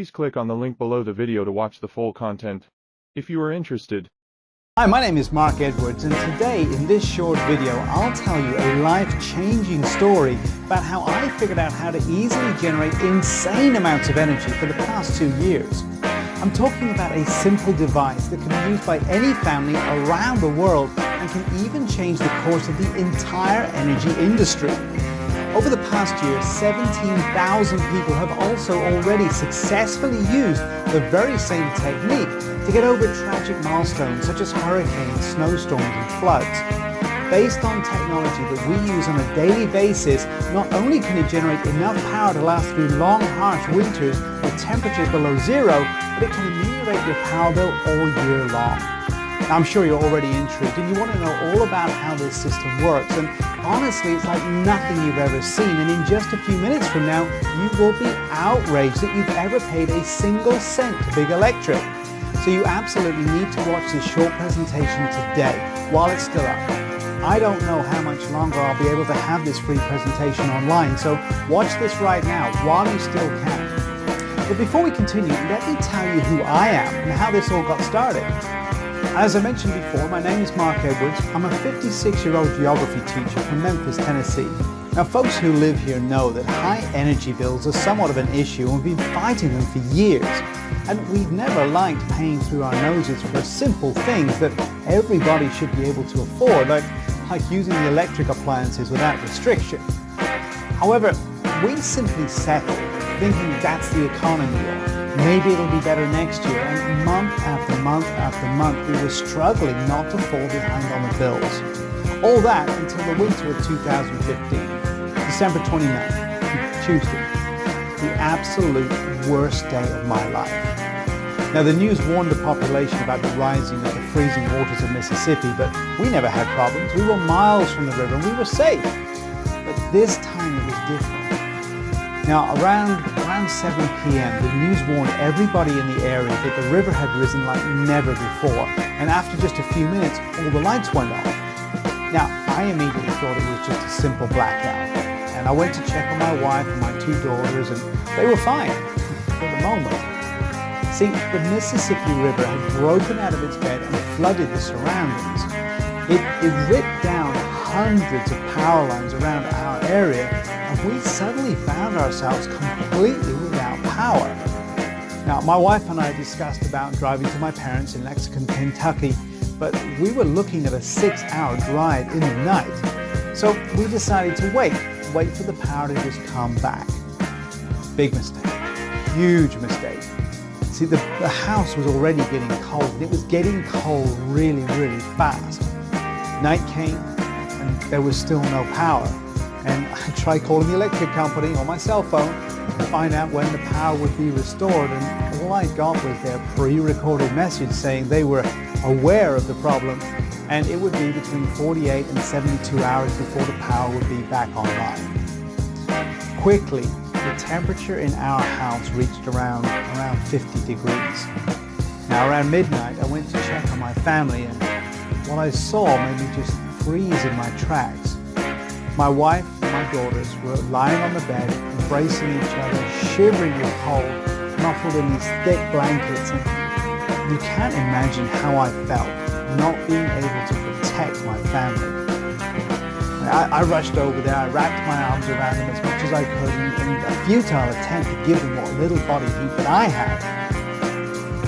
Please click on the link below the video to watch the full content, if you are interested. Hi, my name is Mark Edwards, and today in this short video I'll tell you a life-changing story about how I figured out how to easily generate insane amounts of energy for the past 2 years. I'm talking about a simple device that can be used by any family around the world and can even change the course of the entire energy industry. Over the past year, 17,000 people have also already successfully used the very same technique to get over tragic milestones such as hurricanes, snowstorms and floods. Based on technology that we use on a daily basis, not only can it generate enough power to last through long, harsh winters with temperatures below zero, but it can ameliorate your power bill all year long. Now, I'm sure you're already intrigued and you want to know all about how this system works, and honestly it's like nothing you've ever seen, and in just a few minutes from now you will be outraged that you've ever paid a single cent to Big Electric. So you absolutely need to watch this short presentation today while it's still up. I don't know how much longer I'll be able to have this free presentation online, so watch this right now while you still can. But before we continue, let me tell you who I am and how this all got started. As I mentioned before, my name is Mark Edwards. I'm a 56-year-old geography teacher from Memphis, Tennessee. Now, folks who live here know that high energy bills are somewhat of an issue, and we've been fighting them for years. And we've never liked paying through our noses for simple things that everybody should be able to afford, like using the electric appliances without restriction. However, we simply settled, thinking that's the economy. Maybe it'll be better next year, and month after month after month we were struggling not to fall behind on the bills. All that until the winter of 2015, December 29th, Tuesday, the absolute worst day of my life. Now, the news warned the population about the rising of the freezing waters of Mississippi, but we never had problems. We were miles from the river and we were safe. But this time it was different. Now, around 7 p.m., the news warned everybody in the area that the river had risen like never before. And after just a few minutes, all the lights went off. Now, I immediately thought it was just a simple blackout. And I went to check on my wife and my 2 daughters, and they were fine for the moment. See, the Mississippi River had broken out of its bed and flooded the surroundings. It ripped down hundreds of power lines around our area, and we suddenly found ourselves completely without power. Now, my wife and I discussed about driving to my parents in Lexington, Kentucky, but we were looking at a 6-hour drive in the night. So we decided to wait for the power to just come back. Big mistake, huge mistake. See, the house was already getting cold, and it was getting cold really, really fast. Night came, and there was still no power. And I tried calling the electric company on my cell phone to find out when the power would be restored, and all I got was their pre-recorded message saying they were aware of the problem and it would be between 48 and 72 hours before the power would be back online. Quickly, the temperature in our house reached around 50 degrees. Now, around midnight, I went to check on my family, and what I saw made me just freeze in my tracks. My wife and my daughters were lying on the bed, embracing each other, shivering with cold, muffled in these thick blankets, and you can't imagine how I felt not being able to protect my family. I rushed over there, I wrapped my arms around them as much as I could in a futile attempt to give them what little body heat that I had.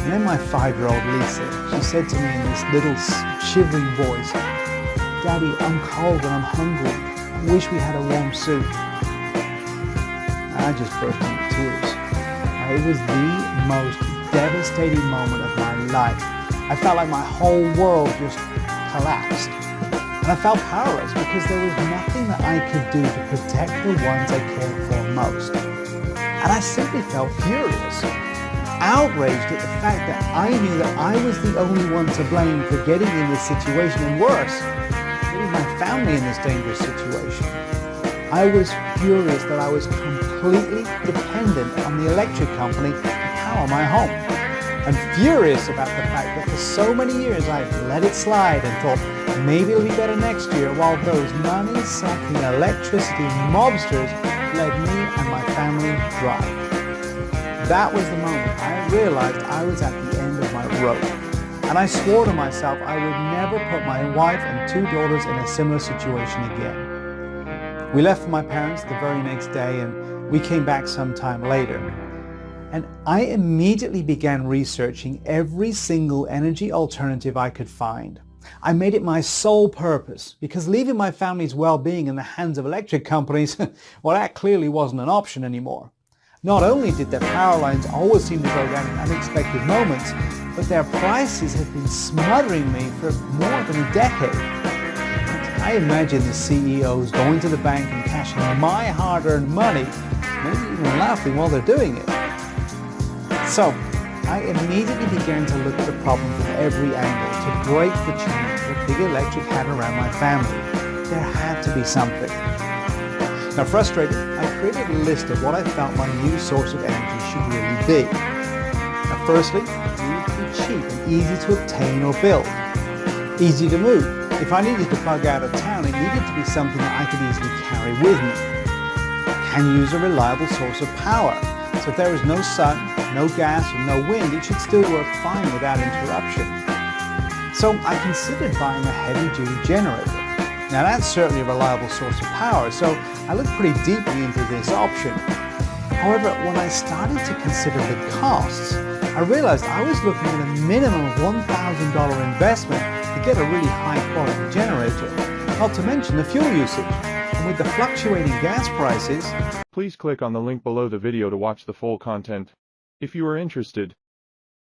And then my 5-year-old Lisa, she said to me in this little shivering voice, "Daddy, I'm cold and I'm hungry. I wish we had a warm soup." And I just burst into tears. It was the most devastating moment of my life. I felt like my whole world just collapsed. And I felt powerless because there was nothing that I could do to protect the ones I cared for most. And I simply felt furious, outraged at the fact that I knew that I was the only one to blame for getting in this situation, and worse, putting my family in this dangerous situation. I was furious that I was completely dependent on the electric company to power my home. And furious about the fact that for so many years I've let it slide and thought maybe it'll be better next year, while those money-sucking electricity mobsters let me and my family dry. that was the moment I realized I was at the end of my rope. And I swore to myself I would never put my wife and 2 daughters in a similar situation again. We left for my parents the very next day and we came back sometime later. And I immediately began researching every single energy alternative I could find. I made it my sole purpose because leaving my family's well-being in the hands of electric companies, well, that clearly wasn't an option anymore. Not only did their power lines always seem to go down in unexpected moments, but their prices had been smothering me for more than a decade. I imagine the CEOs going to the bank and cashing my hard-earned money, maybe even laughing while they're doing it. So, I immediately began to look at the problem from every angle to break the chain that Big Electric had around my family. There had to be something. Now, frustrated, I created a list of what I felt my new source of energy should really be. Now, firstly, it needed to be cheap and easy to obtain or build. Easy to move. If I needed to bug out of town, it needed to be something that I could easily carry with me. Can use a reliable source of power. So if there was no sun, no gas, or no wind, it should still work fine without interruption. So I considered buying a heavy-duty generator. Now that's certainly a reliable source of power, so I looked pretty deeply into this option. However, when I started to consider the costs, I realized I was looking at a minimum of $1,000 investment to get a really high-quality generator, not to mention the fuel usage. And with the fluctuating gas prices, Please click on the link below the video to watch the full content. If you are interested,